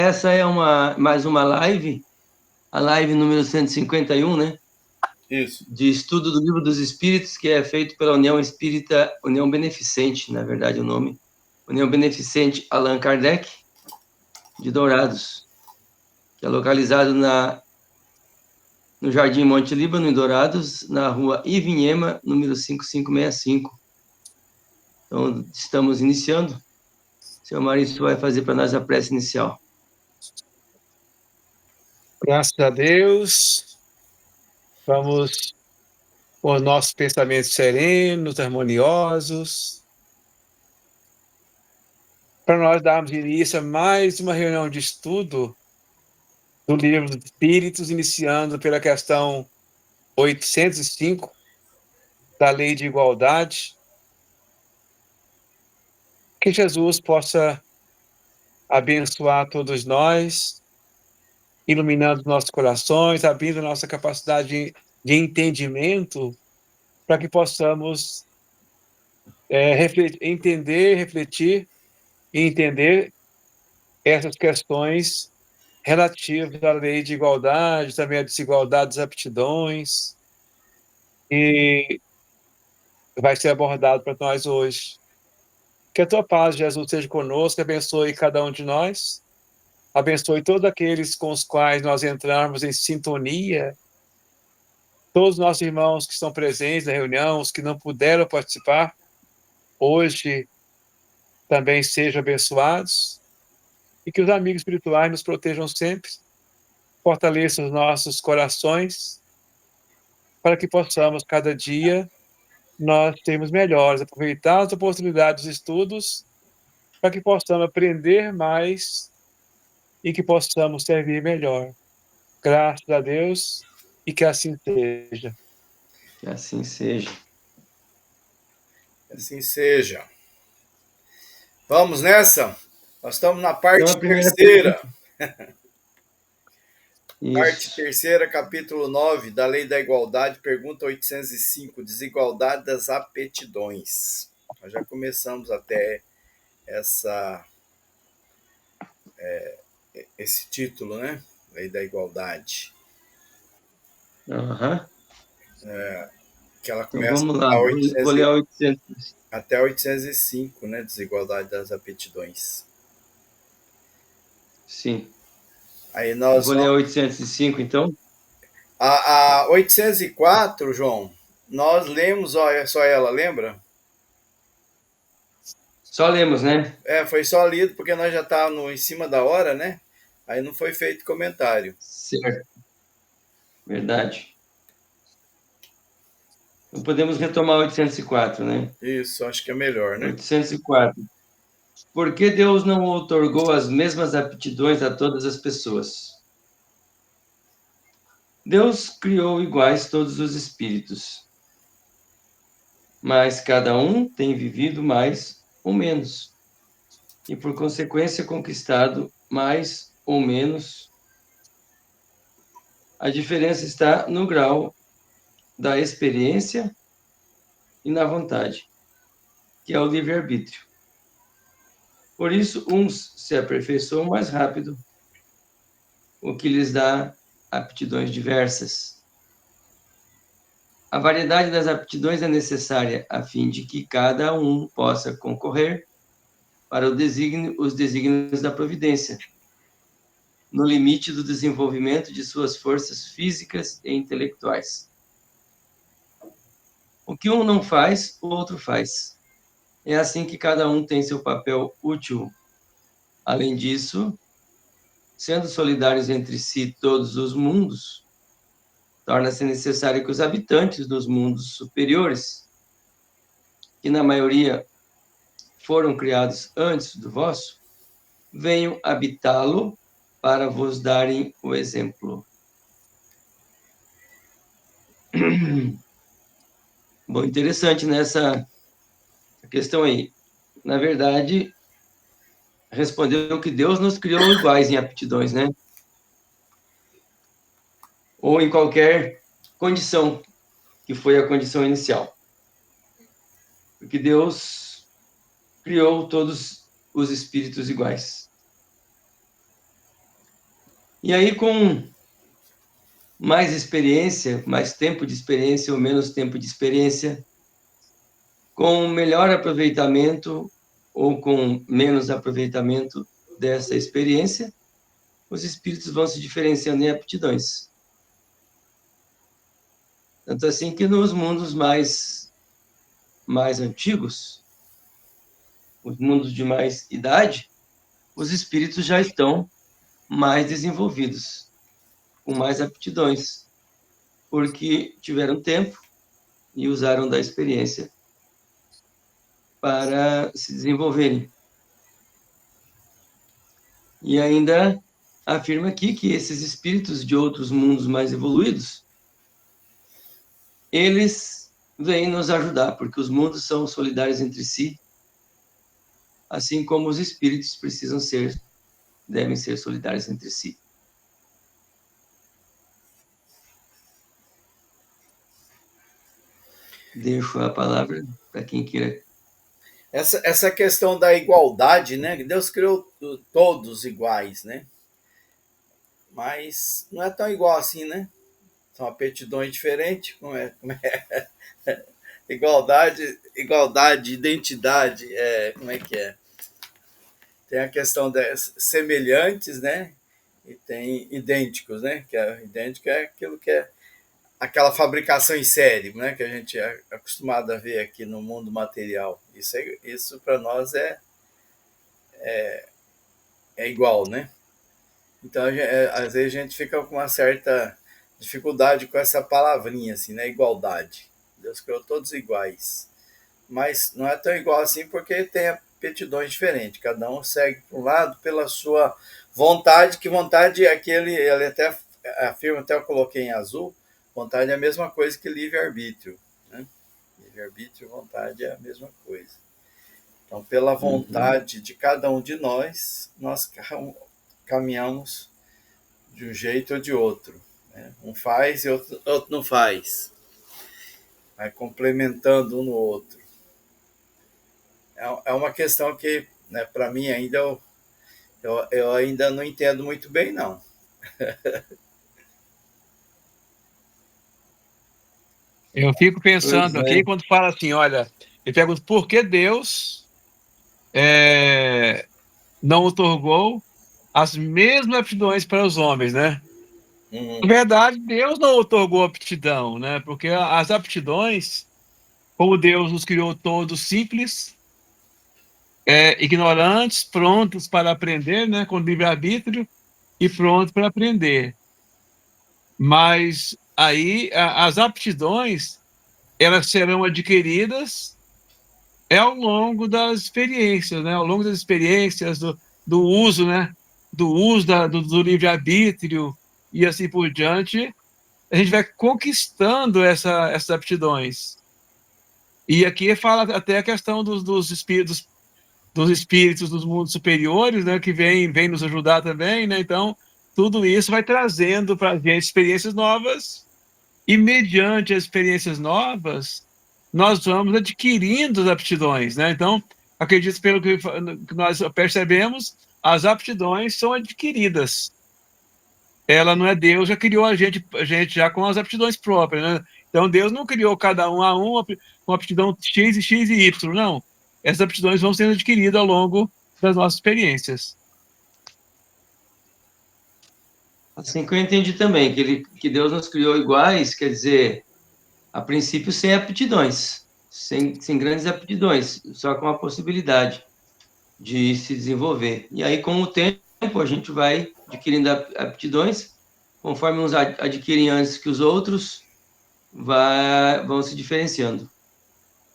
Essa é mais uma live, a live número 151, né? Isso. De estudo do Livro dos Espíritos, que é feito pela União Espírita, União Beneficente, na verdade o nome, União Beneficente Allan Kardec, de Dourados, que é localizado no Jardim Monte Líbano, em Dourados, na rua Ivinhema, número 5565. Então, estamos iniciando. O senhor Maurício vai fazer para nós a prece inicial. Graças a Deus, vamos com os nossos pensamentos serenos, harmoniosos, para nós darmos início a mais uma reunião de estudo do Livro dos Espíritos, iniciando pela questão 805 da Lei de Igualdade. Que Jesus possa abençoar todos nós, iluminando nossos corações, abrindo nossa capacidade de entendimento, para que possamos refletir e entender essas questões relativas à lei de igualdade, também à desigualdade das aptidões, e vai ser abordado para nós hoje. Que a tua paz, Jesus, seja conosco, abençoe cada um de nós, abençoe todos aqueles com os quais nós entrarmos em sintonia, todos os nossos irmãos que estão presentes na reunião, os que não puderam participar, hoje também sejam abençoados, e que os amigos espirituais nos protejam sempre, fortaleçam os nossos corações, para que possamos, cada dia, nós sermos melhores, aproveitar as oportunidades dos estudos, para que possamos aprender mais e que possamos servir melhor. Graças a Deus, e que assim seja. Que assim seja. Assim seja. Vamos nessa? Nós estamos na parte Então, a primeira terceira. Parte Isso. terceira, capítulo 9, da Lei da Igualdade, pergunta 805, desigualdade das aptidões. Nós já começamos até esse título, né? Lei da Igualdade. Uhum. Que ela Então, começa vamos lá. Vou ler a 800. até 805, né? Desigualdade das aptidões. Sim. Aí Eu nós vou ler a vamos... 805, então. A 804, João, nós lemos só ela, lembra? Só lemos, né? Foi só lido porque nós já estávamos em cima da hora, né? Aí não foi feito comentário. Certo. Verdade. Então, podemos retomar 804, né? Isso, acho que é melhor, né? 804. Por que Deus não outorgou as mesmas aptidões a todas as pessoas? Deus criou iguais todos os espíritos, mas cada um tem vivido mais ou menos, e por consequência conquistado mais ou menos. A diferença está no grau da experiência e na vontade, que é o livre-arbítrio. Por isso, uns se aperfeiçoam mais rápido, o que lhes dá aptidões diversas. A variedade das aptidões é necessária a fim de que cada um possa concorrer para os desígnios da providência, no limite do desenvolvimento de suas forças físicas e intelectuais. O que um não faz, o outro faz. É assim que cada um tem seu papel útil. Além disso, sendo solidários entre si todos os mundos, torna-se necessário que os habitantes dos mundos superiores, que na maioria foram criados antes do vosso, venham habitá-lo para vos darem o exemplo. Bom, interessante nessa questão aí. Na verdade, respondeu que Deus nos criou iguais em aptidões, né? Ou em qualquer condição que foi a condição inicial. Porque Deus criou todos os espíritos iguais. E aí, com mais experiência, mais tempo de experiência ou menos tempo de experiência, com melhor aproveitamento ou com menos aproveitamento dessa experiência, os espíritos vão se diferenciando em aptidões. Tanto assim que nos mundos mais antigos, os mundos de mais idade, os espíritos já estão mais desenvolvidos, com mais aptidões, porque tiveram tempo e usaram da experiência para se desenvolverem. E ainda afirma aqui que esses espíritos de outros mundos mais evoluídos, eles vêm nos ajudar, porque os mundos são solidários entre si, assim como os espíritos devem ser solidários entre si. Deixo a palavra para quem queira. Essa questão da igualdade, né? Deus criou todos iguais, né? Mas não é tão igual assim, né? São aptidões diferentes. Como é? Igualdade, identidade, como é que é? Tem a questão das semelhantes, né? E tem idênticos, né? Que idêntico é aquilo que é aquela fabricação em série, né? Que a gente é acostumado a ver aqui no mundo material. Isso para nós é igual, né? Então, às vezes a gente fica com uma certa dificuldade com essa palavrinha, assim, né? Igualdade. Deus criou todos iguais. Mas não é tão igual assim porque tem aptidões diferentes. Cada um segue para um lado pela sua vontade, que vontade é aquele, ele até afirma, até eu coloquei em azul, vontade é a mesma coisa que livre-arbítrio. Né? Livre-arbítrio e vontade é a mesma coisa. Então, pela vontade de cada um de nós caminhamos de um jeito ou de outro. Né? Um faz e outro não faz. Vai complementando um no outro. É uma questão que, né, para mim, ainda eu ainda não entendo muito bem, não. Eu fico pensando aqui, quando fala assim, olha, eu pergunto por que Deus não otorgou as mesmas aptidões para os homens, né? Na verdade, Deus não otorgou aptidão, né? Porque as aptidões, como Deus nos criou todos simples, ignorantes, prontos para aprender, né? Com livre-arbítrio e prontos para aprender. Mas aí as aptidões, elas serão adquiridas ao longo das experiências, né? Ao longo das experiências, do uso, né? Do uso do livre-arbítrio e assim por diante, a gente vai conquistando essas aptidões. E aqui fala até a questão dos espíritos dos mundos superiores, né? Que vem nos ajudar também, né? Então, tudo isso vai trazendo para a gente experiências novas e, mediante as experiências novas, nós vamos adquirindo as aptidões, né? Então, acredito, pelo que nós percebemos, as aptidões são adquiridas. Ela não é Deus, já criou a gente já com as aptidões próprias, né? Então, Deus não criou cada um a um com aptidão X e Y, não. Essas aptidões vão sendo adquiridas ao longo das nossas experiências. Assim que eu entendi também, que Deus nos criou iguais, quer dizer, a princípio sem aptidões, sem grandes aptidões, só com a possibilidade de se desenvolver. E aí, com o tempo, a gente vai adquirindo aptidões, conforme uns adquirem antes que os outros, vão se diferenciando.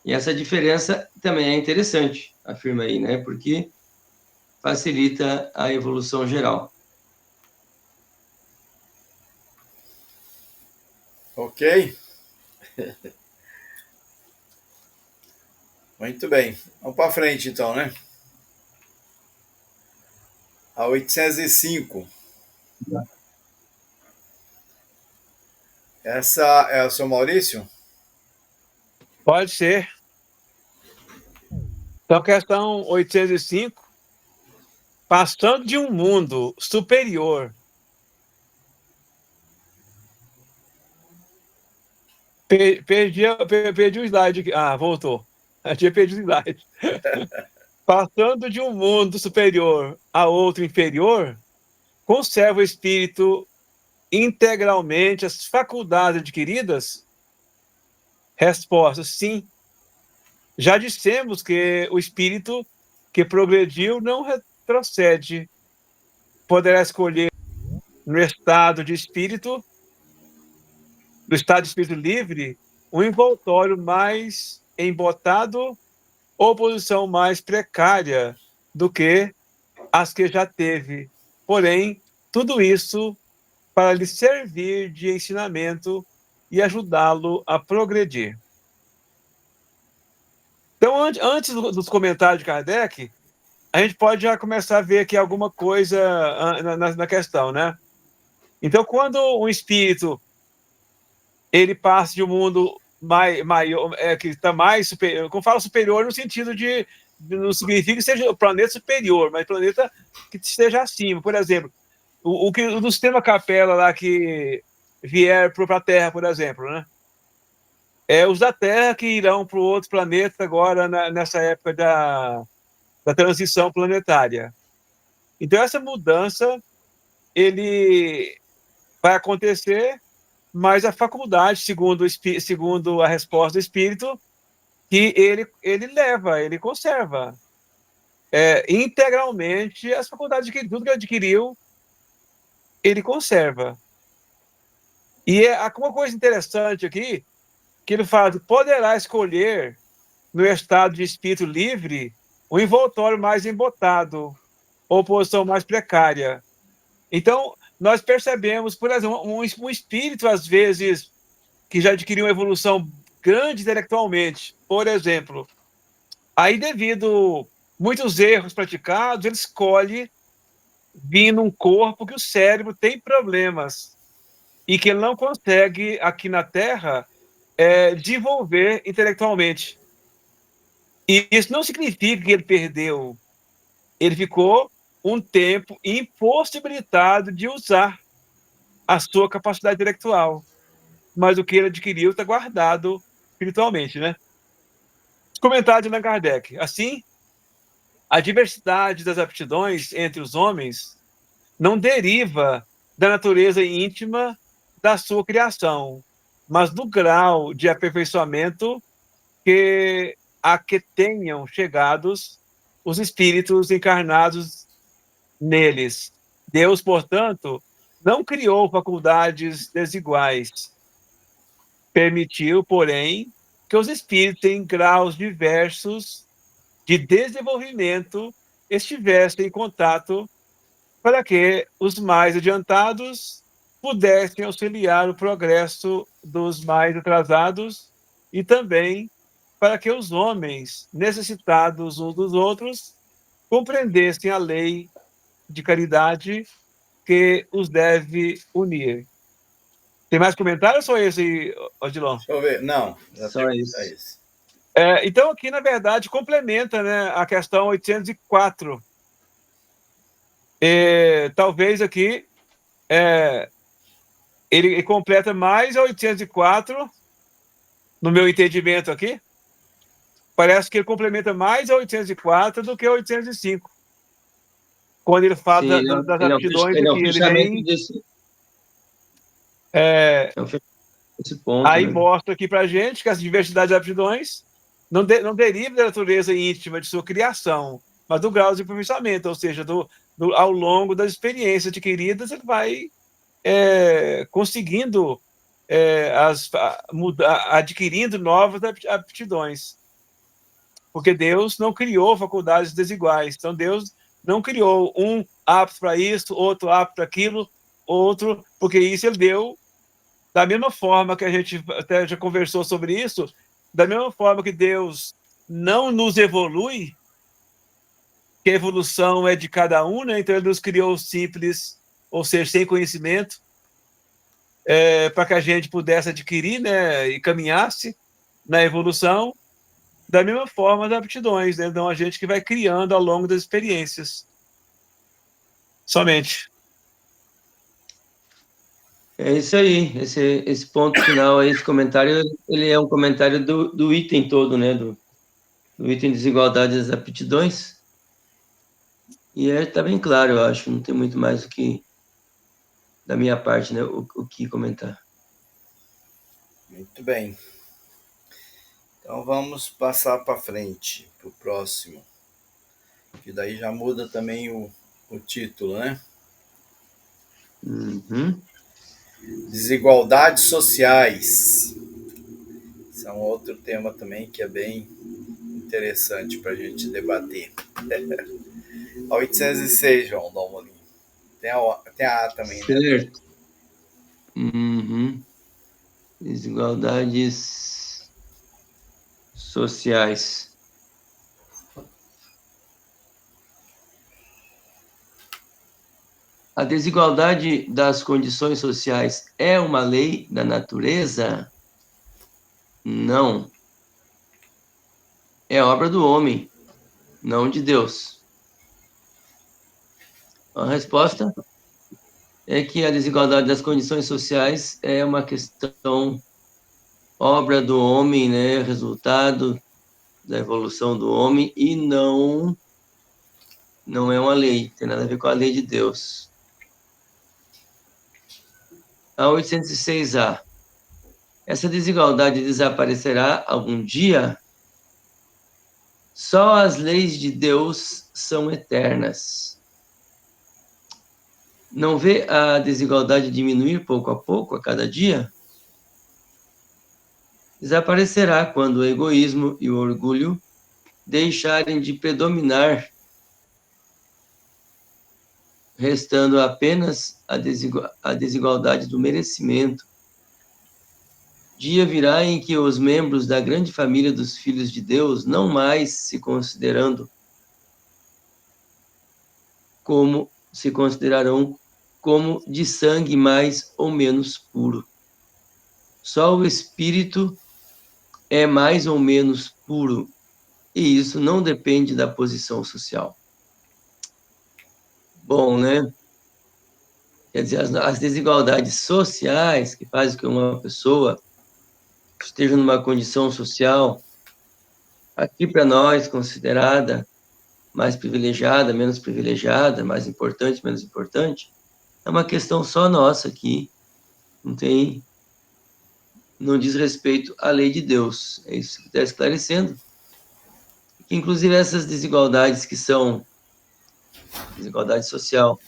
E essa diferença também é interessante, afirma aí, né? Porque facilita a evolução geral. Ok? Muito bem. Vamos para frente, então, né? A 805. Essa é o seu Maurício? Pode ser. Então, questão 805. Passando de um mundo superior Perdi o slide aqui. Ah, voltou. Eu tinha perdido o slide. Passando de um mundo superior a outro inferior, conserva o espírito integralmente as faculdades adquiridas? Resposta: sim. Já dissemos que o espírito que progrediu não retrocede. Poderá escolher no estado de espírito, no estado de espírito livre, um envoltório mais embotado ou posição mais precária do que as que já teve. Porém, tudo isso para lhe servir de ensinamento e ajudá-lo a progredir. Então, antes dos comentários de Kardec, a gente pode já começar a ver aqui alguma coisa na questão, né? Então, quando um espírito ele passa de um mundo maior, que está mais superior, como falo superior no sentido de não significa que seja o planeta superior, mas planeta que esteja acima. Por exemplo, o do sistema Capela lá que vier para a Terra, por exemplo, né? Os da Terra que irão para o outro planeta agora nessa época da transição planetária. Então essa mudança ele vai acontecer, mas a faculdade, segundo a resposta do espírito, que ele conserva integralmente as faculdades que tudo que ele adquiriu, ele conserva. E uma coisa interessante aqui, que ele fala que poderá escolher, no estado de espírito livre, um envoltório mais embotado, ou posição mais precária. Então, nós percebemos, por exemplo, um espírito, às vezes, que já adquiriu uma evolução grande intelectualmente, por exemplo, aí devido muitos erros praticados, ele escolhe vir num corpo que o cérebro tem problemas e que ele não consegue, aqui na Terra, desenvolver intelectualmente. E isso não significa que ele perdeu. Ele ficou um tempo impossibilitado de usar a sua capacidade intelectual. Mas o que ele adquiriu está guardado espiritualmente, né? Comentário de Allan Kardec. Assim, a diversidade das aptidões entre os homens não deriva da natureza íntima da sua criação, mas do grau de aperfeiçoamento a que tenham chegados os espíritos encarnados neles. Deus, portanto, não criou faculdades desiguais. Permitiu, porém, que os espíritos em graus diversos de desenvolvimento estivessem em contato para que os mais adiantados pudessem auxiliar o progresso dos mais atrasados e também para que os homens necessitados uns dos outros compreendessem a lei de caridade que os deve unir. Tem mais comentários ou só esse, Odilon? Deixa eu ver. Não, já Só tem isso. isso. Então, aqui, na verdade, complementa, né, a questão 804. Talvez aqui ele completa mais a 804, no meu entendimento aqui. Parece que ele complementa mais a 804 do que a 805. Quando ele fala Sim, das ele aptidões é o aqui, ele fechamento vem... desse ponto, Aí né? mostra aqui para a gente que as diversidades de aptidões não derivam da natureza íntima de sua criação, mas do grau de aperfeiçoamento, ou seja, ao longo das experiências adquiridas, ele vai conseguindo adquirindo novas aptidões. Porque Deus não criou faculdades desiguais. Então, Deus não criou um apto para isso, outro apto para aquilo, outro, porque isso ele deu da mesma forma que a gente até já conversou sobre isso, da mesma forma que Deus não nos evolui, que a evolução é de cada um, né? Então ele nos criou simples, ou seja, sem conhecimento, para que a gente pudesse adquirir, né, e caminhasse na evolução, da mesma forma as aptidões, né? Então a gente que vai criando ao longo das experiências. Somente. É isso aí, esse ponto final aí, esse comentário, ele é um comentário do item todo, né, do item desigualdade das aptidões, e tá bem claro, eu acho, não tem muito mais o que, da minha parte, né, o que comentar. Muito bem. Então vamos passar para frente, para o próximo. Que daí já muda também o título, né? Uhum. Desigualdades sociais. Esse é um outro tema também que é bem interessante para a gente debater. A 806, João, dá uma olhada. Tem a A também, né? Certo. Uhum. Desigualdades sociais. A desigualdade das condições sociais é uma lei da natureza? Não. É obra do homem, não de Deus. A resposta é que a desigualdade das condições sociais é uma questão obra do homem, né, resultado da evolução do homem e não é uma lei, tem nada a ver com a lei de Deus. A 806A. Essa desigualdade desaparecerá algum dia? Só as leis de Deus são eternas. Não vê a desigualdade diminuir pouco a pouco, a cada dia? Desaparecerá quando o egoísmo e o orgulho deixarem de predominar, restando apenas a desigualdade do merecimento. Dia virá em que os membros da grande família dos filhos de Deus, não mais se considerarão como de sangue mais ou menos puro. Só o espírito é mais ou menos puro, e isso não depende da posição social. Bom, né? Quer dizer, as desigualdades sociais que fazem com que uma pessoa esteja numa condição social, aqui para nós, considerada mais privilegiada, menos privilegiada, mais importante, menos importante, é uma questão só nossa aqui, não diz respeito à lei de Deus. É isso que está esclarecendo. Que, inclusive, essas desigualdades que são desigualdade social,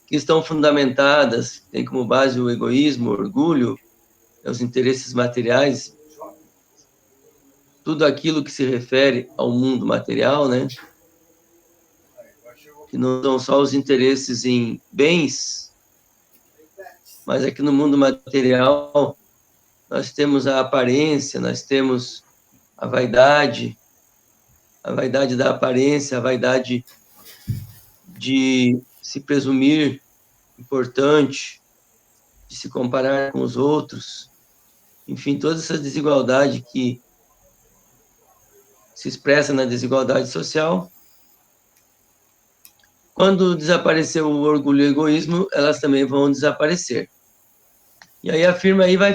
que estão fundamentadas, tem como base o egoísmo, o orgulho, os interesses materiais, tudo aquilo que se refere ao mundo material, né? Que não são só os interesses em bens, mas aqui no mundo material nós temos a aparência, nós temos a vaidade da aparência, a vaidade de se presumir importante, de se comparar com os outros, enfim, toda essa desigualdade que se expressa na desigualdade social. Quando desaparecer o orgulho e o egoísmo, elas também vão desaparecer. E aí a firma aí vai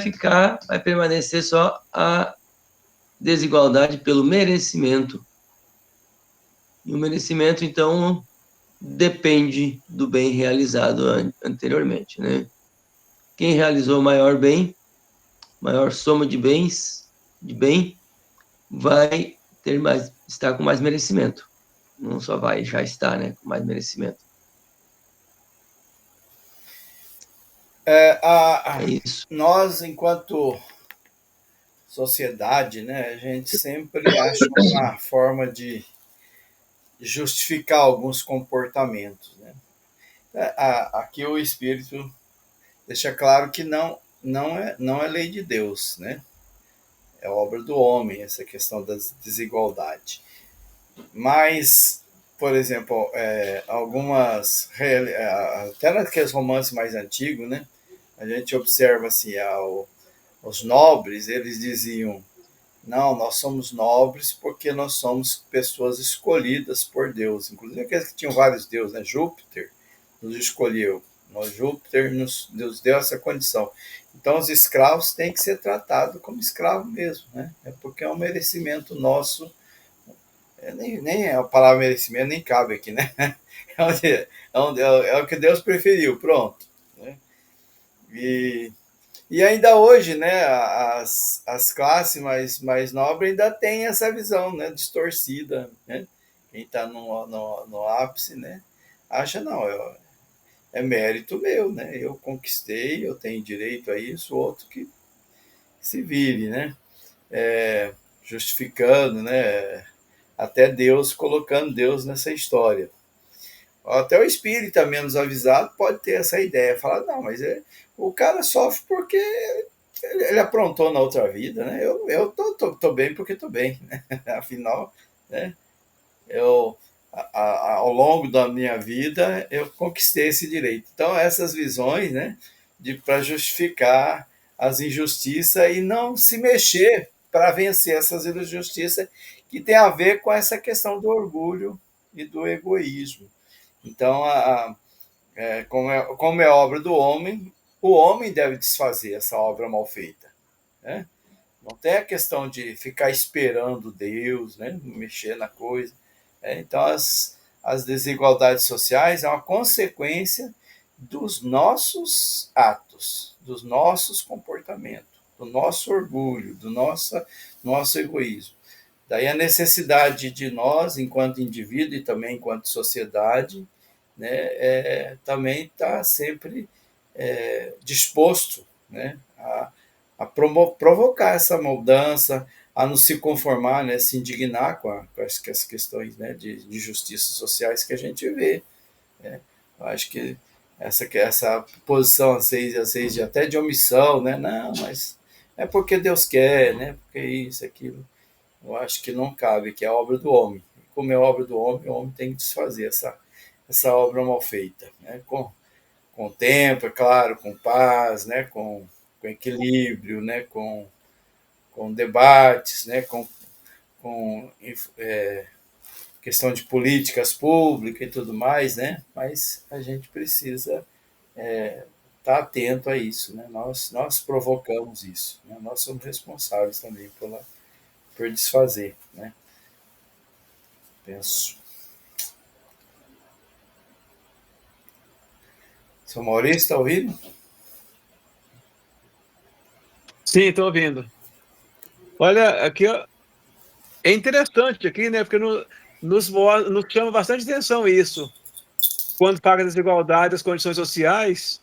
permanecer só a desigualdade pelo merecimento. E o merecimento, então, depende do bem realizado anteriormente, né? Quem realizou maior bem, maior soma de bens, de bem, vai estar com mais merecimento. Não só vai, já está, né, com mais merecimento. É isso. Nós, enquanto sociedade, né, a gente sempre acha uma forma de justificar alguns comportamentos, né? Aqui o Espírito deixa claro que não é lei de Deus, né? É obra do homem essa questão da desigualdade. Mas, por exemplo, até naqueles romances mais antigos, né? A gente observa assim, os nobres, eles diziam: não, nós somos nobres porque nós somos pessoas escolhidas por Deus. Inclusive aqueles que tinham vários deuses, né? Júpiter nos escolheu. Júpiter nos deu essa condição. Então, os escravos têm que ser tratados como escravo mesmo, né? É porque é um merecimento nosso. Nem a palavra merecimento nem cabe aqui, né? É o que Deus preferiu, pronto. Né? E ainda hoje, né, as classes mais nobres ainda têm essa visão, né, distorcida, né? Quem está no ápice, né, acha, não, é mérito meu, né? Eu conquistei, eu tenho direito a isso, o outro que se vire, né? Justificando, né? Até Deus, colocando Deus nessa história. Até o espírita menos avisado pode ter essa ideia, falar, não, mas o cara sofre porque ele aprontou na outra vida, né? Eu tô bem porque tô bem, né? Afinal, né? Ao longo da minha vida, eu conquistei esse direito. Então, essas visões, né, para justificar as injustiças e não se mexer para vencer essas injustiças que tem a ver com essa questão do orgulho e do egoísmo. Então, como é obra do homem, o homem deve desfazer essa obra mal feita, né? Não tem a questão de ficar esperando Deus, né, mexer na coisa. Então, as desigualdades sociais é uma consequência dos nossos atos, dos nossos comportamentos, do nosso orgulho, do nosso egoísmo. Daí a necessidade de nós, enquanto indivíduo e também enquanto sociedade, né, também está sempre disposto, né, a provocar essa mudança, a não se conformar, né, se indignar com as questões, né, de justiças sociais que a gente vê. Né? Eu acho que essa posição, às vezes até de omissão, né? Não, mas é porque Deus quer, né? Porque isso, aquilo. Eu acho que não cabe, que é obra do homem. Como é obra do homem, o homem tem que desfazer essa obra mal feita, né? Com tempo, é claro, com paz, né? Com equilíbrio, né? Com debates, né? Com questão de políticas públicas e tudo mais, né? Mas a gente precisa estar atento a isso, né? Nós provocamos isso, né? Nós somos responsáveis também por desfazer, né? Penso. Seu Maurício, está ouvindo? Sim, estou ouvindo. Olha, aqui é interessante aqui, né? Porque nos chama bastante atenção isso. Quando fala da desigualdade das condições sociais,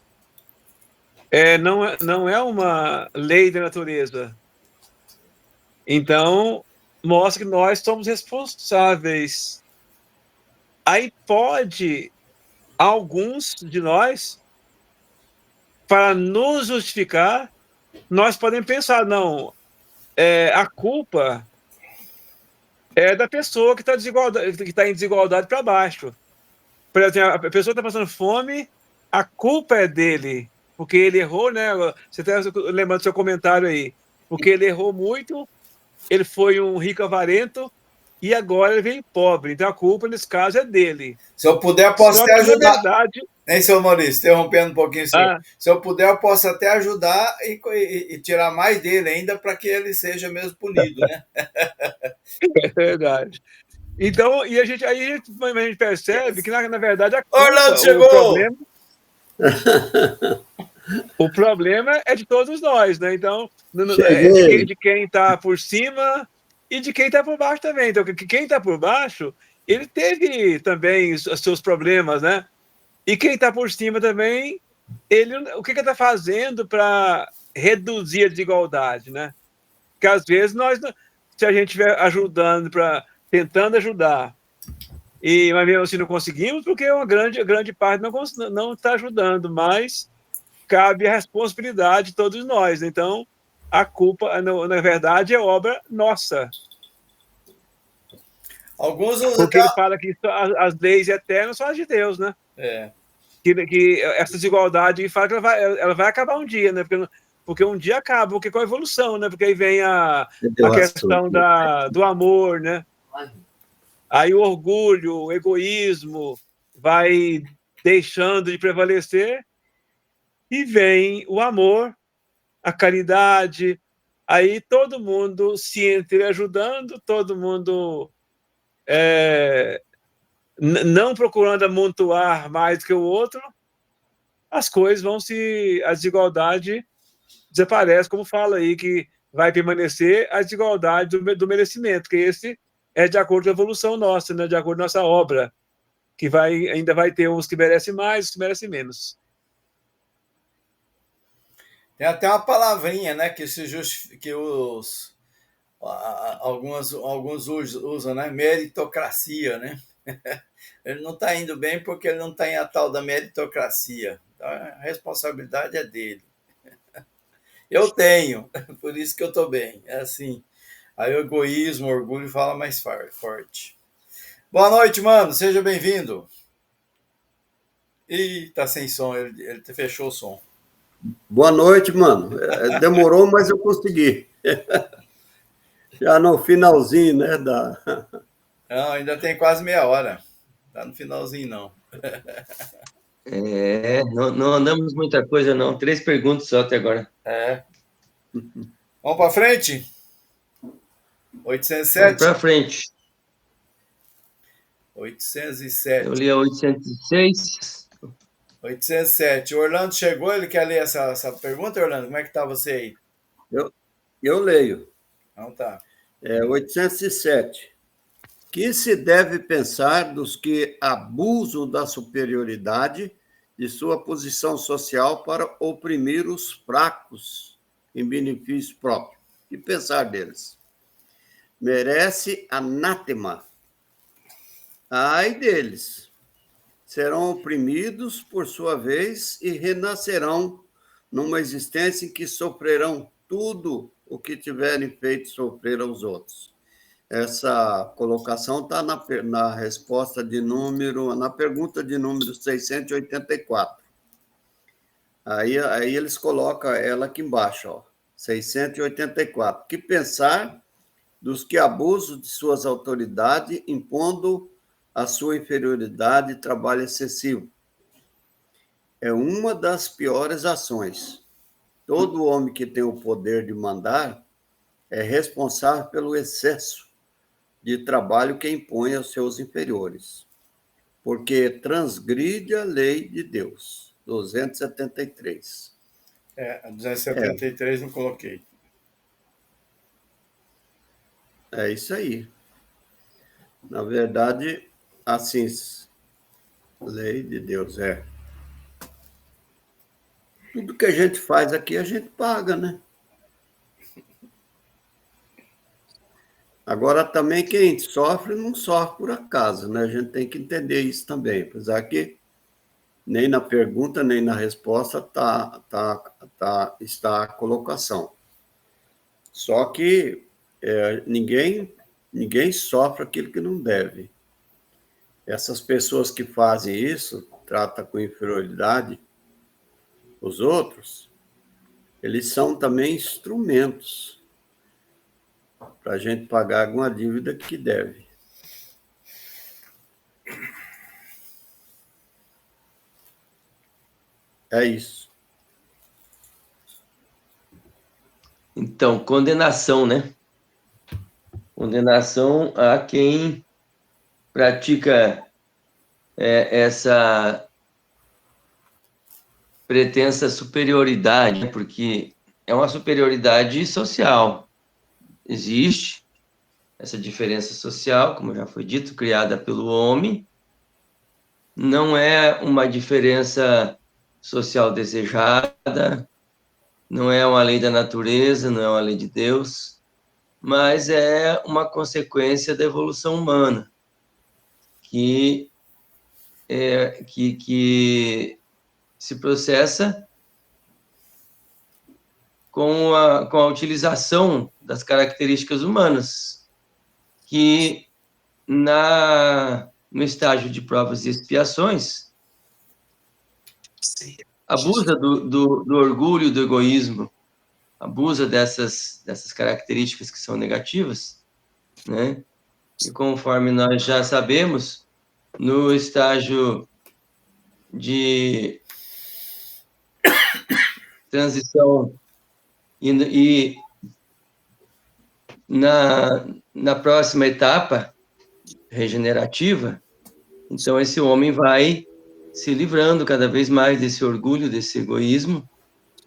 não é uma lei da natureza. Então, mostra que nós somos responsáveis. Aí pode, alguns de nós, para nos justificar, nós podemos pensar, não, a culpa é da pessoa que está em desigualdade para baixo. Por exemplo, a pessoa está passando fome, a culpa é dele, porque ele errou, né? Você está lembrando do seu comentário aí, porque ele errou muito, ele foi um rico avarento e agora ele vem pobre. Então a culpa, nesse caso, é dele. Se eu puder, posso Só até que, ajudar. na verdade... Nem seu Maurício, interrompendo um pouquinho, senhor. Se eu puder, eu posso até ajudar e tirar mais dele ainda para que ele seja mesmo punido, né? É verdade. Então, aí a gente percebe que, na verdade, a culpa, Orlando chegou! O problema é de todos nós, né? Então, de quem está por cima e de quem está por baixo também. Então, quem está por baixo, ele teve também os seus problemas, né? E quem está por cima também, o que ele está fazendo para reduzir a desigualdade, né? Porque às vezes se a gente estiver tentando ajudar, mas mesmo assim não conseguimos, porque uma grande parte não está ajudando, mas cabe a responsabilidade de todos nós. Então, a culpa, na verdade, é obra nossa. Porque ele fala que as leis eternas são as de Deus, né? Que essa desigualdade fala que ela vai acabar um dia, né? Porque um dia acaba, porque com a evolução, né? Porque aí vem a questão do amor, né? Aí o orgulho, o egoísmo vai deixando de prevalecer e vem o amor, a caridade, aí todo mundo se entreajudando, todo mundo não procurando amontoar mais que o outro, as coisas vão a desigualdade desaparece, como fala aí, que vai permanecer a desigualdade do merecimento, que esse é de acordo com a evolução nossa, né? De acordo com a nossa obra, que ainda vai ter uns que merecem mais, uns que merecem menos. Tem até uma palavrinha, né, que alguns usam, né? Meritocracia, né? Ele não está indo bem porque ele não tem a tal da meritocracia. Então, a responsabilidade é dele. Eu tenho, por isso que eu estou bem. É assim. Aí o egoísmo, o orgulho fala mais forte. Boa noite, mano. Seja bem-vindo. Ih, tá sem som. Ele fechou o som. Boa noite, mano. Demorou, mas eu consegui. Já no finalzinho, né? Não, ainda tem quase meia hora. Tá no finalzinho, não. Não andamos muita coisa, não. 3 perguntas só até agora. Vamos para frente? 807? Vamos para frente. 807. Eu li a 806. 807. O Orlando chegou, ele quer ler essa pergunta, Orlando? Como é que tá você aí? Eu leio. Então tá. 807. Que se deve pensar dos que abusam da superioridade de sua posição social para oprimir os fracos em benefício próprio? Que pensar deles? Merece anátema. Ai deles. Serão oprimidos por sua vez e renascerão numa existência em que sofrerão tudo o que tiverem feito sofrer aos outros. Essa colocação está na resposta na pergunta de número 684. Aí eles colocam ela aqui embaixo, ó, 684. Que pensar dos que abusam de suas autoridades, impondo a sua inferioridade e trabalho excessivo. É uma das piores ações. Todo homem que tem o poder de mandar é responsável pelo excesso de trabalho que impõe aos seus inferiores, porque transgride a lei de Deus. 273. A 273 não coloquei. É isso aí. Na verdade, assim, lei de Deus, Tudo que a gente faz aqui, a gente paga, né? Agora, também quem sofre, não sofre por acaso, né? A gente tem que entender isso também, apesar que nem na pergunta, nem na resposta está a colocação. Só que ninguém sofre aquilo que não deve. Essas pessoas que fazem isso, tratam com inferioridade os outros, eles são também instrumentos para a gente pagar alguma dívida que deve. É isso. Então, condenação, né? Condenação a quem pratica essa pretensa superioridade, porque é uma superioridade social. Existe essa diferença social, como já foi dito, criada pelo homem. Não é uma diferença social desejada, não é uma lei da natureza, não é uma lei de Deus, mas é uma consequência da evolução humana, que se processa com a utilização das características humanas, que no estágio de provas e expiações, abusa do orgulho, do egoísmo, abusa dessas características que são negativas, né? E conforme nós já sabemos, no estágio de transição e na próxima etapa regenerativa, então esse homem vai se livrando cada vez mais desse orgulho, desse egoísmo,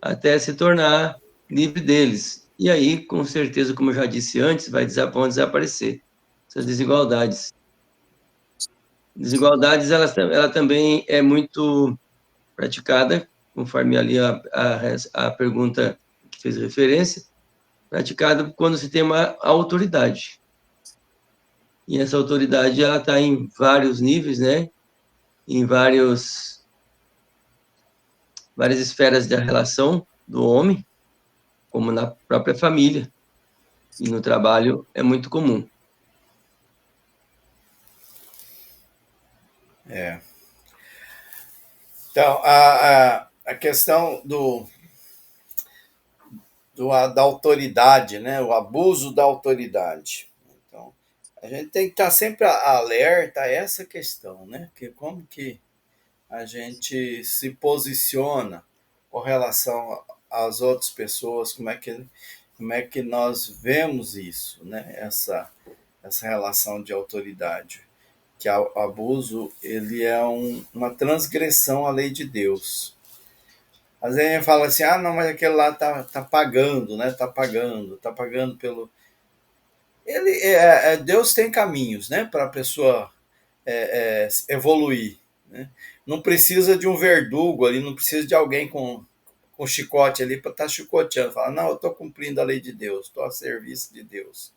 até se tornar livre deles. E aí, com certeza, como eu já disse antes, vão desaparecer essas desigualdades. Desigualdades, ela também é muito praticada, conforme ali a pergunta que fez referência, praticada quando se tem uma autoridade. E essa autoridade, ela está em vários níveis, né? Em várias esferas da relação do homem, como na própria família. E no trabalho é muito comum. É. Então, a questão da autoridade, né? O abuso da autoridade. Então, a gente tem que estar sempre alerta a essa questão, né? Que como que a gente se posiciona com relação às outras pessoas, como é que nós vemos isso, né? Essa relação de autoridade, que o abuso ele é uma transgressão à lei de Deus. Às vezes a gente fala assim, não, mas aquele lá tá pagando, né? Tá pagando pelo. Deus tem caminhos, né? Para a pessoa evoluir, né? Não precisa de um verdugo ali, não precisa de alguém com chicote ali para estar chicoteando. Fala, não, eu estou cumprindo a lei de Deus, estou a serviço de Deus.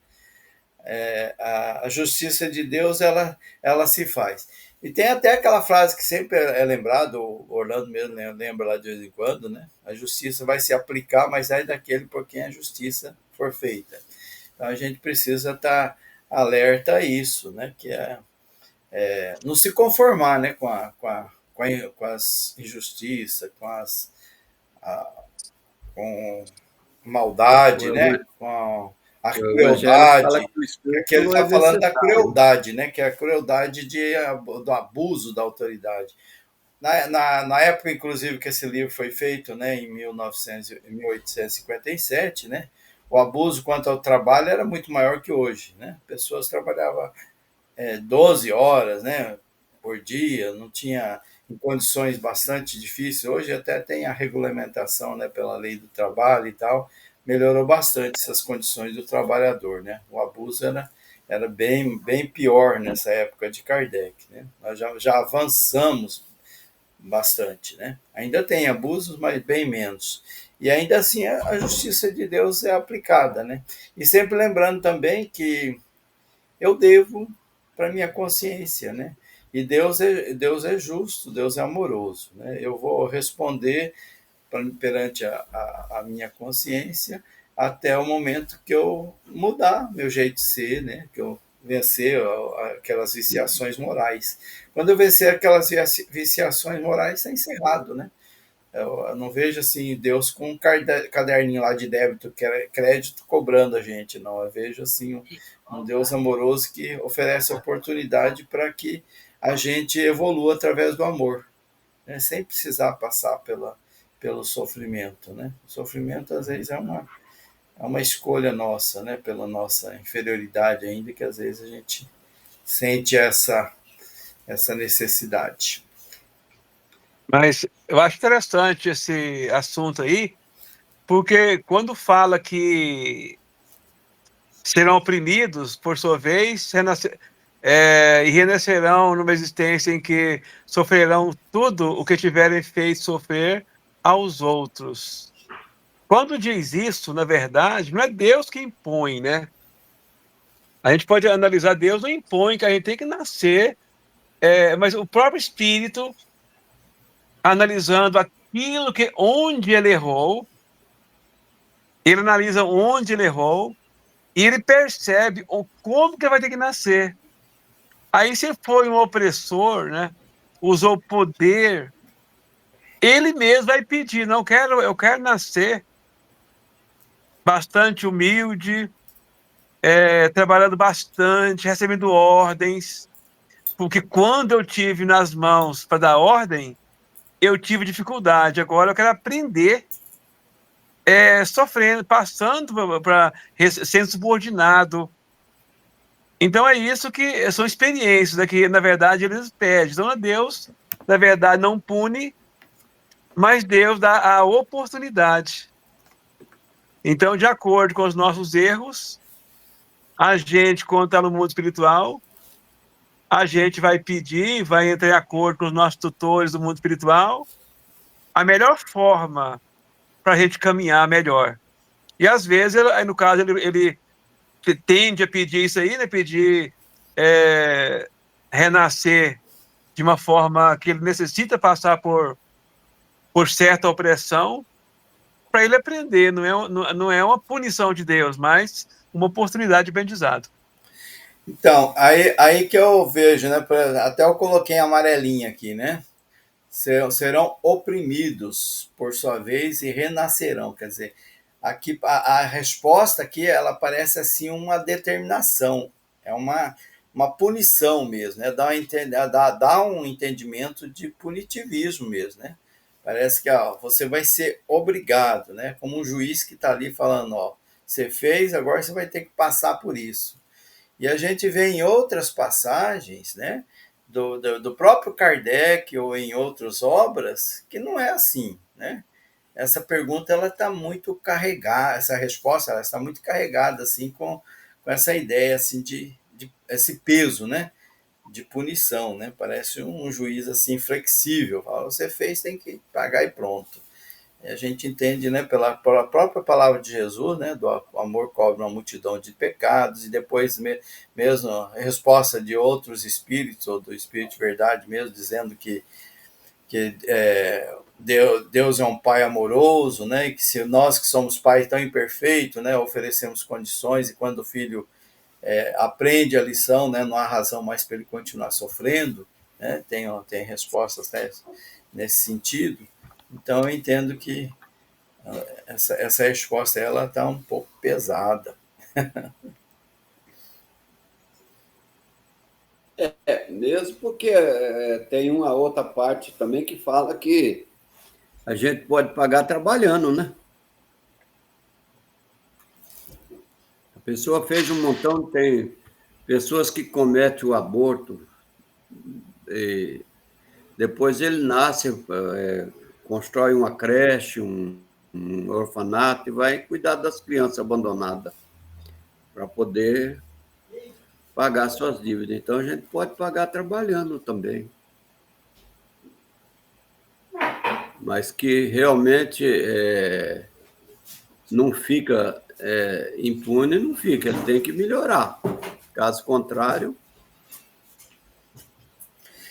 A justiça de Deus, ela se faz. E tem até aquela frase que sempre é lembrado, o Orlando mesmo lembra lá de vez em quando, né? A justiça vai se aplicar, mas é daquele por quem a justiça for feita. Então a gente precisa estar alerta a isso, né? Que não se conformar, né? Com as injustiças, com maldade, né? Com a crueldade. Aqui ele está falando da crueldade, né? Que é a crueldade do abuso da autoridade. Na época, inclusive, que esse livro foi feito, né, em 1857, né, o abuso quanto ao trabalho era muito maior que hoje. Né? Pessoas trabalhavam 12 horas, né, por dia, não tinha em condições bastante difíceis. Hoje até tem a regulamentação, né, pela lei do trabalho e tal, melhorou bastante essas condições do trabalhador. Né? O abuso era bem, bem pior nessa época de Kardec. Né? Nós já avançamos bastante, né? Ainda tem abusos, mas bem menos. E ainda assim a justiça de Deus é aplicada, né? E sempre lembrando também que eu devo para minha consciência, né? E Deus é justo, Deus é amoroso, né? Eu vou responder perante a minha consciência até o momento que eu mudar meu jeito de ser, né? Que eu vencer aquelas viciações morais. Quando eu vencer aquelas viciações morais, está encerrado, né? Eu não vejo assim Deus com um caderninho lá de débito, crédito, cobrando a gente, não. Eu vejo assim um Deus amoroso que oferece oportunidade para que a gente evolua através do amor, né? Sem precisar passar pelo sofrimento, né? O sofrimento às vezes é uma escolha nossa, né? Pela nossa inferioridade ainda, que às vezes a gente sente essa necessidade. Mas eu acho interessante esse assunto aí, porque quando fala que serão oprimidos, por sua vez, e renascerão numa existência em que sofrerão tudo o que tiverem feito sofrer aos outros. Quando diz isso, na verdade, não é Deus que impõe, né? A gente pode analisar, Deus não impõe que a gente tem que nascer, mas o próprio Espírito, analisando onde ele errou, ele analisa onde ele errou, e ele percebe como que ele vai ter que nascer. Aí, se foi um opressor, né, usou poder, ele mesmo vai pedir, não, eu quero nascer bastante humilde, trabalhando bastante, recebendo ordens, porque quando eu tive nas mãos para dar ordem, eu tive dificuldade. Agora eu quero aprender sofrendo, passando para sendo subordinado. Então é isso que são experiências, né, que na verdade eles pedem. Então Deus, na verdade, não pune, mas Deus dá a oportunidade. Então, de acordo com os nossos erros, a gente, quando está no mundo espiritual, a gente vai pedir, vai entrar em acordo com os nossos tutores do mundo espiritual, a melhor forma para a gente caminhar melhor. E às vezes, no caso, ele tende a pedir isso aí, né? Pedir renascer de uma forma que ele necessita passar por certa opressão para ele aprender. Não é uma punição de Deus, mas uma oportunidade de aprendizado. Então, aí que eu vejo, né? Até eu coloquei amarelinha aqui, né? Serão oprimidos por sua vez e renascerão. Quer dizer, aqui a resposta aqui ela parece assim uma determinação, é uma punição mesmo, né? Dá um entendimento de punitivismo mesmo, né? Parece que você vai ser obrigado, né? Como um juiz que está ali falando, ó, você fez, agora você vai ter que passar por isso. E a gente vê em outras passagens, né, do próprio Kardec ou em outras obras, que não é assim, né? Essa pergunta ela está muito carregada, essa resposta ela está muito carregada assim com essa ideia assim de esse peso, né, de punição, né? Parece um juiz assim flexível, fala, você fez, tem que pagar e pronto. A gente entende, né, pela própria palavra de Jesus, né, do amor cobre uma multidão de pecados, e depois mesmo a resposta de outros espíritos, ou do Espírito de Verdade mesmo, dizendo que Deus é um pai amoroso, né, e que se nós que somos pais tão imperfeitos, né, oferecemos condições, e quando o filho aprende a lição, né, não há razão mais para ele continuar sofrendo, né, tem respostas, né, nesse sentido. Então eu entendo que essa resposta ela está um pouco pesada. Mesmo porque tem uma outra parte também que fala que a gente pode pagar trabalhando, né? A pessoa fez um montão, tem pessoas que cometem o aborto, e depois ele nasce, constrói uma creche, um orfanato e vai cuidar das crianças abandonadas para poder pagar suas dívidas. Então a gente pode pagar trabalhando também. Mas que realmente não fica impune, não fica, ele tem que melhorar. Caso contrário.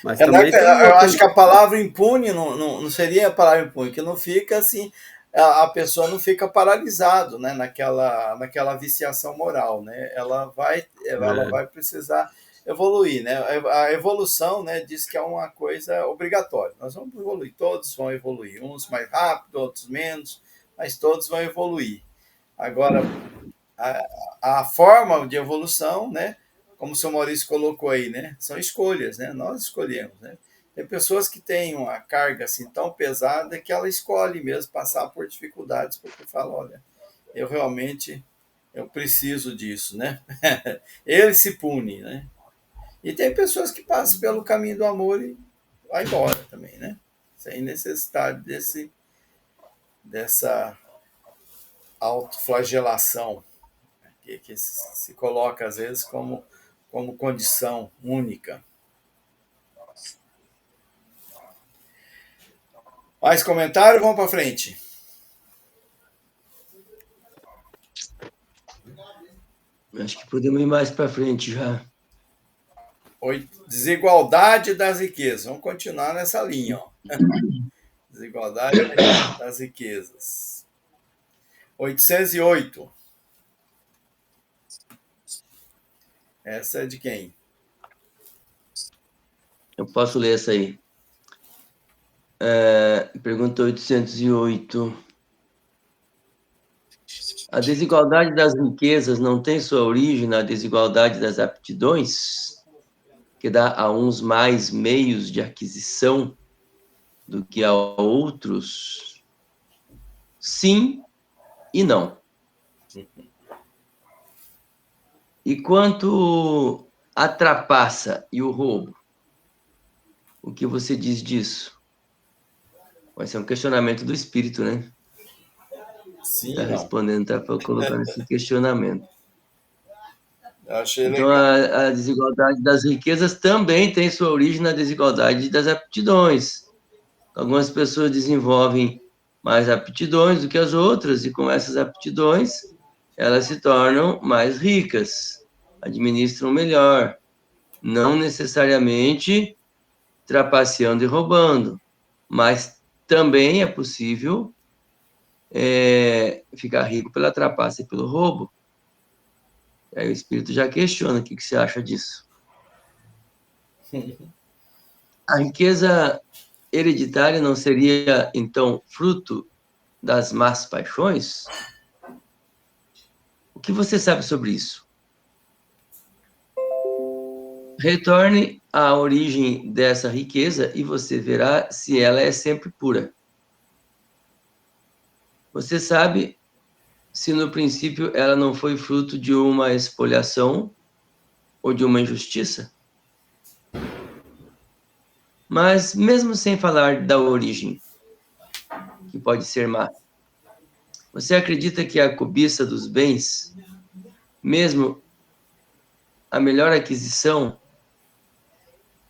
Mas também tem eu acho que a palavra impune não seria a palavra impune, que não fica assim, a pessoa não fica paralisado, né, naquela viciação moral, né? Ela vai precisar evoluir, né? A evolução, né, diz que é uma coisa obrigatória. Nós vamos evoluir, todos vão evoluir, uns mais rápido, outros menos, mas todos vão evoluir. Agora, a forma de evolução, né, como o seu Maurício colocou aí, né, são escolhas, né? Nós escolhemos, né? Tem pessoas que têm uma carga assim tão pesada que ela escolhe mesmo passar por dificuldades, porque fala, olha, eu preciso disso, né? Ele se pune, né? E tem pessoas que passam pelo caminho do amor e vai embora também, né? Sem necessidade dessa autoflagelação, que se coloca às vezes como condição única. Mais comentário? Vamos para frente. Acho que podemos ir mais para frente já. Desigualdade das riquezas. Vamos continuar nessa linha. Ó. Desigualdade das riquezas. 808. Essa é de quem? Eu posso ler essa aí. Pergunta 808. A desigualdade das riquezas não tem sua origem na desigualdade das aptidões, que dá a uns mais meios de aquisição do que a outros? Sim, e não. E quanto à trapaça e o roubo, o que você diz disso? Vai ser um questionamento do espírito, né? Sim, Está não. respondendo, está colocando esse questionamento. Eu achei Então, legal. a desigualdade das riquezas também tem sua origem na desigualdade das aptidões. Algumas pessoas desenvolvem mais aptidões do que as outras, e com essas aptidões, elas se tornam mais ricas, administram melhor, não necessariamente trapaceando e roubando, mas também é possível ficar rico pela trapaça e pelo roubo. Aí o espírito já questiona o que você acha disso. A riqueza hereditária não seria, então, fruto das más paixões? O que você sabe sobre isso? Retorne à origem dessa riqueza e você verá se ela é sempre pura. Você sabe se no princípio ela não foi fruto de uma expoliação ou de uma injustiça? Mas mesmo sem falar da origem, que pode ser má, você acredita que a cobiça dos bens, mesmo a melhor aquisição,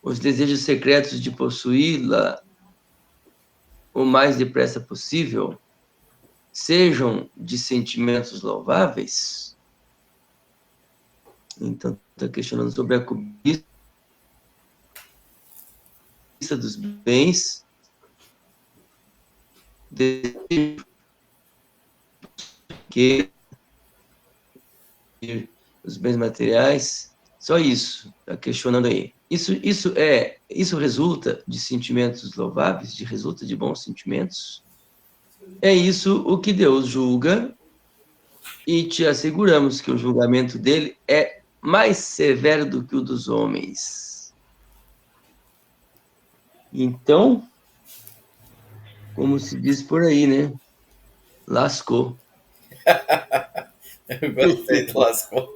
os desejos secretos de possuí-la o mais depressa possível, sejam de sentimentos louváveis? Então, está questionando sobre a cobiça dos bens, desejo que os bens materiais, só isso, está questionando aí. Isso resulta de sentimentos louváveis, resulta de bons sentimentos? É isso o que Deus julga, e te asseguramos que o julgamento dele é mais severo do que o dos homens. Então, como se diz por aí, né? Lascou. Eu gostei do lascou.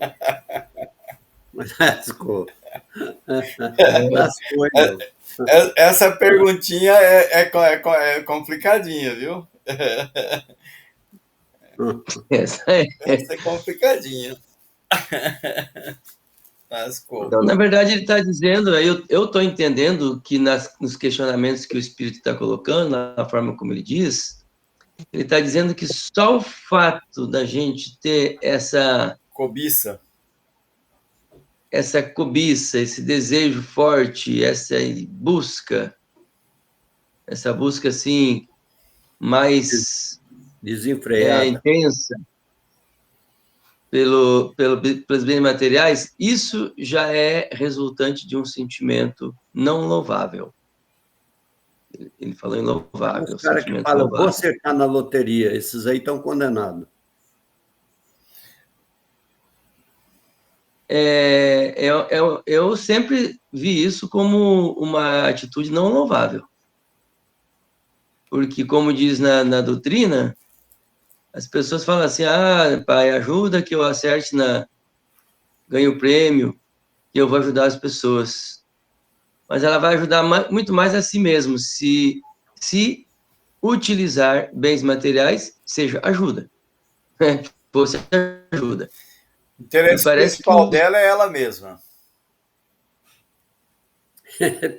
Lascou. Lascou, meu. Essa perguntinha é complicadinha, viu? Essa é. Essa é complicadinha. Lascou. Então, na verdade, ele está dizendo, eu estou entendendo que nos questionamentos que o Espírito está colocando, na forma como ele diz, ele está dizendo que só o fato da gente ter essa Cobiça. cobiça, esse desejo forte, essa busca assim, mais Desenfreada. intensa pelos bens materiais, isso já é resultante de um sentimento não louvável. Ele falou em louvável, Os caras que sentimento falam, vou louvável. acertar na loteria, esses aí estão condenados. Eu sempre vi isso como uma atitude não louvável. Porque, como diz na doutrina, as pessoas falam assim, pai, ajuda que eu acerte ganho o prêmio, que eu vou ajudar as pessoas. Mas ela vai ajudar muito mais a si mesmo, se utilizar bens materiais, seja ajuda. Você ajuda. O interesse parece que principal dela é ela mesma.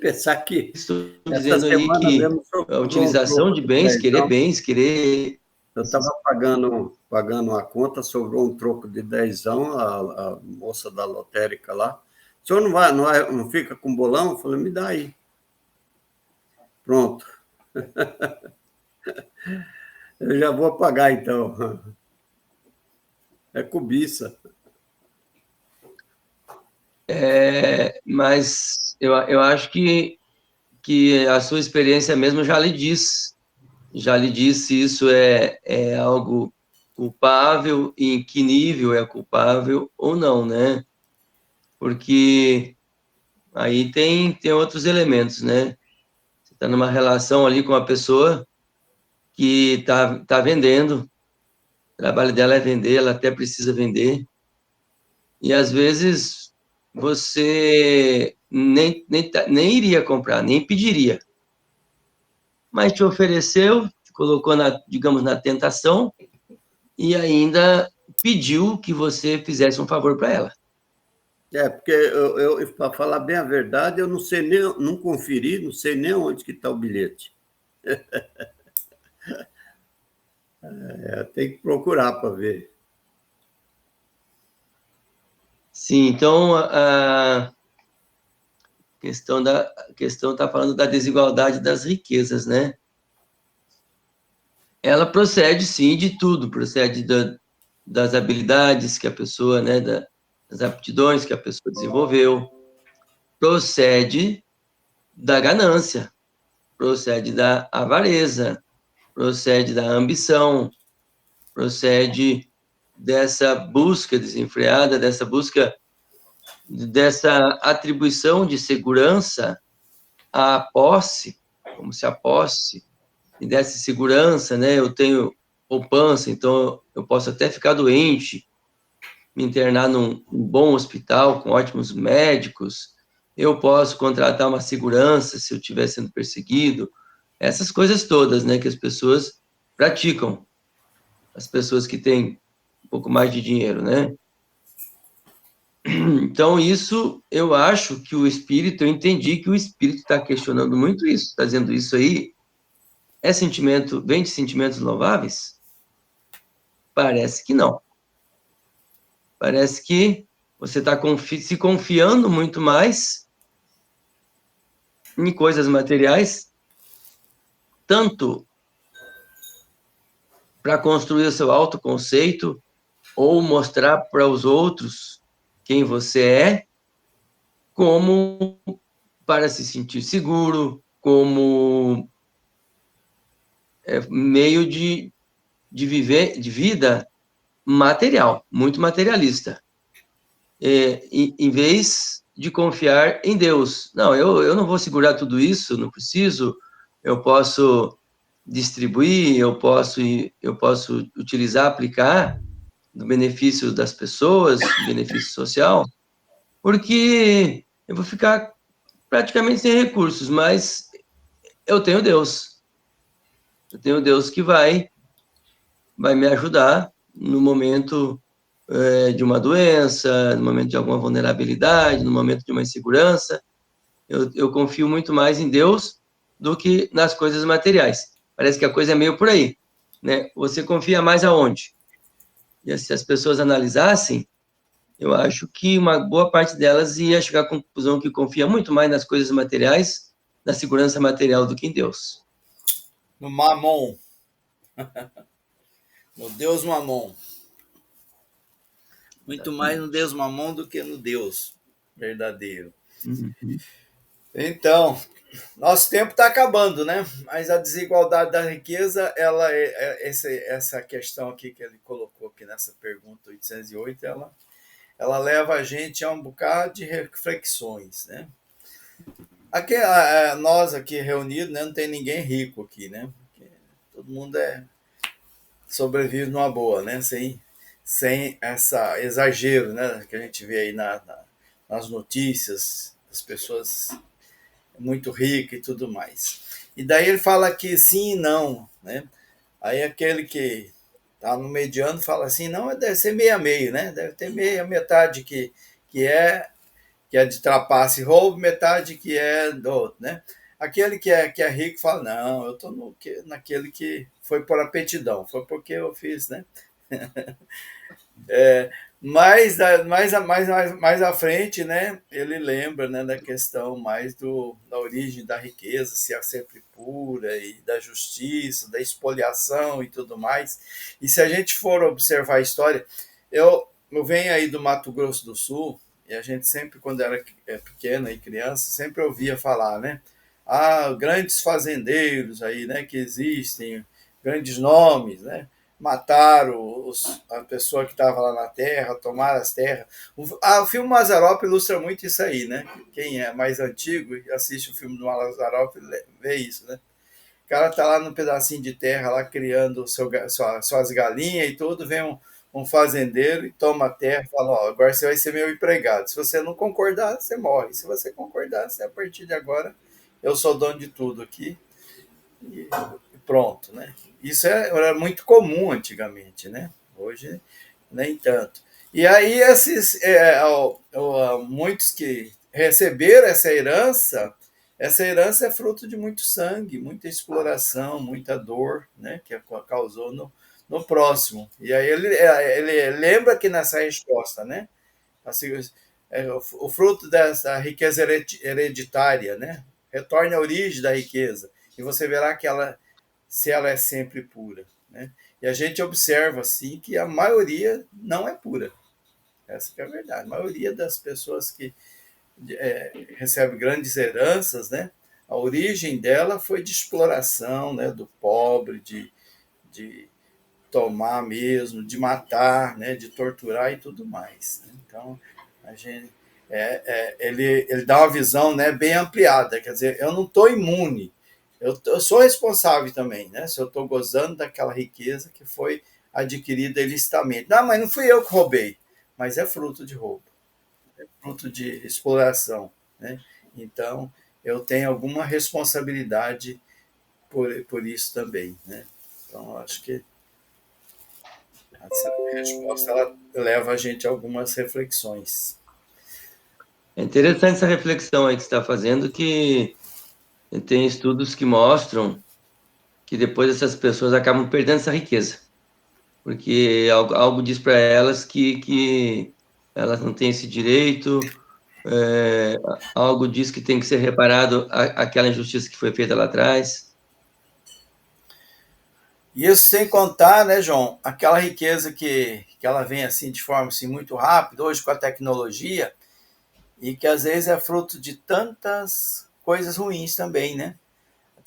Pensar que estou essa dizendo aí semana que mesmo a utilização de bens, querer bens, querer... Eu estava pagando a conta, sobrou um troco de dezão, a moça da lotérica lá. O senhor não fica com bolão? Eu falei, me dá aí. Pronto. Eu já vou pagar, então. É cobiça. Mas eu acho que a sua experiência mesmo já lhe disse se isso é algo culpável e em que nível é culpável ou não, né? Porque aí tem outros elementos, né? Você está numa relação ali com uma pessoa que tá vendendo O trabalho dela é vender, ela até precisa vender. E às vezes você nem iria comprar, nem pediria. Mas te ofereceu, te colocou, digamos, na tentação e ainda pediu que você fizesse um favor para ela. Porque para falar bem a verdade, eu não sei nem, não conferi, não sei nem onde que está o bilhete. Tem que procurar para ver. Sim, então a questão está falando da desigualdade das riquezas, né? Ela procede, sim, de tudo, procede das habilidades que a pessoa, né, das aptidões que a pessoa desenvolveu, procede da ganância, procede da avareza, procede da ambição, procede dessa busca desenfreada, dessa atribuição de segurança à posse, como se a posse me desse segurança, né? Eu tenho poupança, então eu posso até ficar doente, me internar num bom hospital com ótimos médicos, eu posso contratar uma segurança se eu estiver sendo perseguido, essas coisas todas, né, que as pessoas praticam, as pessoas que têm um pouco mais de dinheiro, né? Então, isso, eu acho que o espírito, eu entendi que o espírito está questionando muito isso, está dizendo isso aí, é sentimento, vem de sentimentos louváveis? Parece que não. Parece que você está se confiando muito mais em coisas materiais, tanto para construir o seu autoconceito ou mostrar para os outros quem você é, como para se sentir seguro, como meio de viver, de vida material, muito materialista. Em vez de confiar em Deus. Não, eu não vou segurar tudo isso, não preciso, eu posso distribuir, eu posso utilizar, aplicar no benefício das pessoas, benefício social, porque eu vou ficar praticamente sem recursos, mas eu tenho Deus. Eu tenho Deus que vai me ajudar no momento de uma doença, no momento de alguma vulnerabilidade, no momento de uma insegurança. Eu confio muito mais em Deus do que nas coisas materiais. Parece que a coisa é meio por aí, né? Você confia mais aonde? E se as pessoas analisassem, eu acho que uma boa parte delas ia chegar à conclusão que confia muito mais nas coisas materiais, na segurança material do que em Deus. No Mamon. No Deus Mamon. Muito mais no Deus Mamon do que no Deus verdadeiro. Uhum. Então, nosso tempo está acabando, né? Mas a desigualdade da riqueza, ela essa questão aqui que ele colocou aqui nessa pergunta 808, ela leva a gente a um bocado de reflexões, né? Aqui, nós aqui reunidos, né, não tem ninguém rico aqui, né? Porque todo mundo sobrevive numa boa, né? Sem essa exagero, né? Que a gente vê aí nas notícias, das pessoas muito ricas e tudo mais. E daí ele fala que sim e não, né? Aí aquele que tá no mediano fala assim, não, deve ser meio a meio, né? Deve ter metade que é de trapaça e roubo, metade que é do outro, né? Aquele que é rico fala, não, eu estou naquele que foi por aptidão, foi porque eu fiz, né? Mais à frente, né, ele lembra, né, da questão mais da origem da riqueza, se é sempre pura, e da justiça, da expoliação e tudo mais. E se a gente for observar a história, eu venho aí do Mato Grosso do Sul, e a gente sempre, quando era pequena e criança, sempre ouvia falar, né? Grandes fazendeiros aí, né, que existem, grandes nomes, né? Mataram a pessoa que estava lá na terra, tomaram as terras. O filme Mazzaropi ilustra muito isso aí, né? Quem é mais antigo e assiste o filme do Mazzaropi vê isso, né? O cara tá lá num pedacinho de terra, lá criando suas galinhas e tudo, vem um fazendeiro e toma a terra e fala, ó, agora você vai ser meu empregado. Se você não concordar, você morre. Se você concordar, você, a partir de agora, eu sou dono de tudo aqui. E pronto, né? Isso era muito comum antigamente, né? Hoje, nem tanto. E aí, muitos que receberam essa herança é fruto de muito sangue, muita exploração, muita dor, né? Que causou no próximo. E aí ele lembra que nessa resposta, né? Assim, o fruto dessa riqueza hereditária, né? Retorne à origem da riqueza e você verá que se ela é sempre pura, né? E a gente observa assim que a maioria não é pura. Essa que é a verdade. A maioria das pessoas que recebe grandes heranças, né? A origem dela foi de exploração, né? Do pobre, de tomar mesmo, de matar, né? De torturar e tudo mais. Né? Então, a gente, ele dá uma visão, né? Bem ampliada. Quer dizer, eu não estou imune. Eu sou responsável também, né? Se eu estou gozando daquela riqueza que foi adquirida ilicitamente. Não, mas não fui eu que roubei, mas é fruto de roubo, fruto de exploração, né? Então, eu tenho alguma responsabilidade por isso também, né? Então, acho que essa resposta ela leva a gente a algumas reflexões. É interessante essa reflexão aí que você está fazendo, que tem estudos que mostram que depois essas pessoas acabam perdendo essa riqueza, porque algo diz para elas que elas não têm esse direito, algo diz que tem que ser reparado aquela injustiça que foi feita lá atrás. E isso sem contar, né, João, aquela riqueza que ela vem assim de forma assim, muito rápida, hoje com a tecnologia, e que às vezes é fruto de tantas coisas ruins também, né? A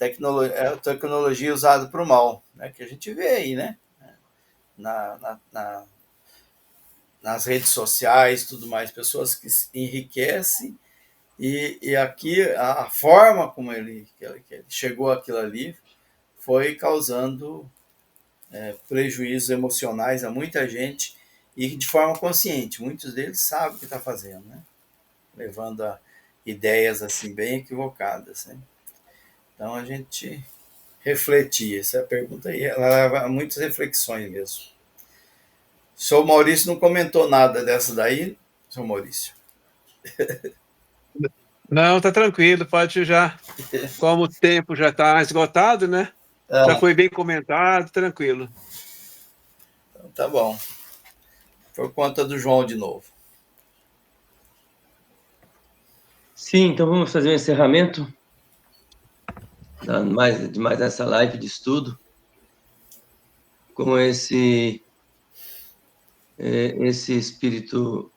tecnologia usada para o mal, né? Que a gente vê aí, né? Nas redes sociais, tudo mais, pessoas que se enriquecem e aqui a forma como que ele chegou àquilo ali foi causando prejuízos emocionais a muita gente e de forma consciente. Muitos deles sabem o que está fazendo, né? Levando a ideias assim bem equivocadas. Né? Então a gente refletir. Essa pergunta aí ela leva a muitas reflexões mesmo. O senhor Maurício não comentou nada dessa daí, senhor Maurício? Não, tá tranquilo, pode já. Como o tempo já está esgotado, né? Já foi bem comentado, tranquilo. Então, tá bom. Por conta do João de novo. Sim, então vamos fazer um encerramento de mais essa live de estudo com esse espírito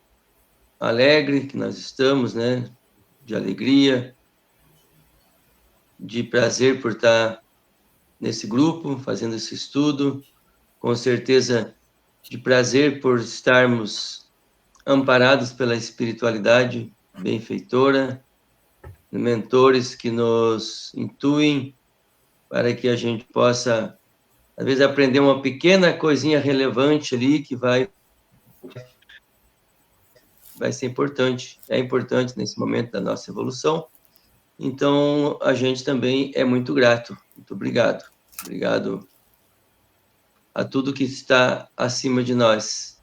alegre que nós estamos, né? De alegria, de prazer por estar nesse grupo, fazendo esse estudo, com certeza de prazer por estarmos amparados pela espiritualidade benfeitora, mentores que nos intuem para que a gente possa, às vezes, aprender uma pequena coisinha relevante ali que vai ser importante, é importante nesse momento da nossa evolução. Então, a gente também é muito grato. Muito obrigado. Obrigado a tudo que está acima de nós,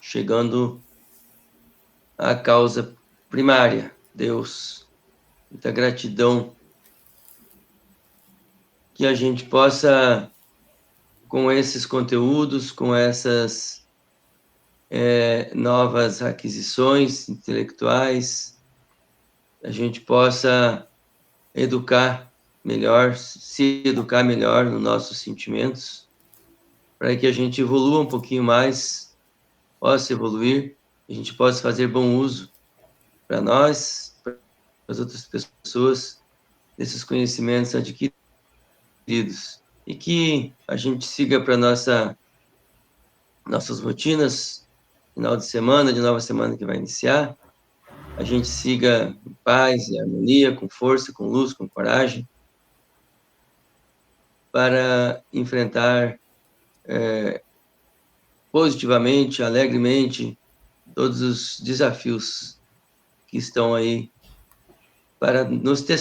chegando à causa primária, Deus. Muita gratidão. Que a gente possa, com esses conteúdos, com essas novas aquisições intelectuais, a gente possa educar melhor, se educar melhor nos nossos sentimentos, para que a gente evolua um pouquinho mais, possa evoluir, a gente possa fazer bom uso para nós, para as outras pessoas, desses conhecimentos adquiridos, e que a gente siga para nossas rotinas, final de semana, de nova semana que vai iniciar, a gente siga em paz e harmonia, com força, com luz, com coragem, para enfrentar positivamente, alegremente, todos os desafios que estão aí para nos testar.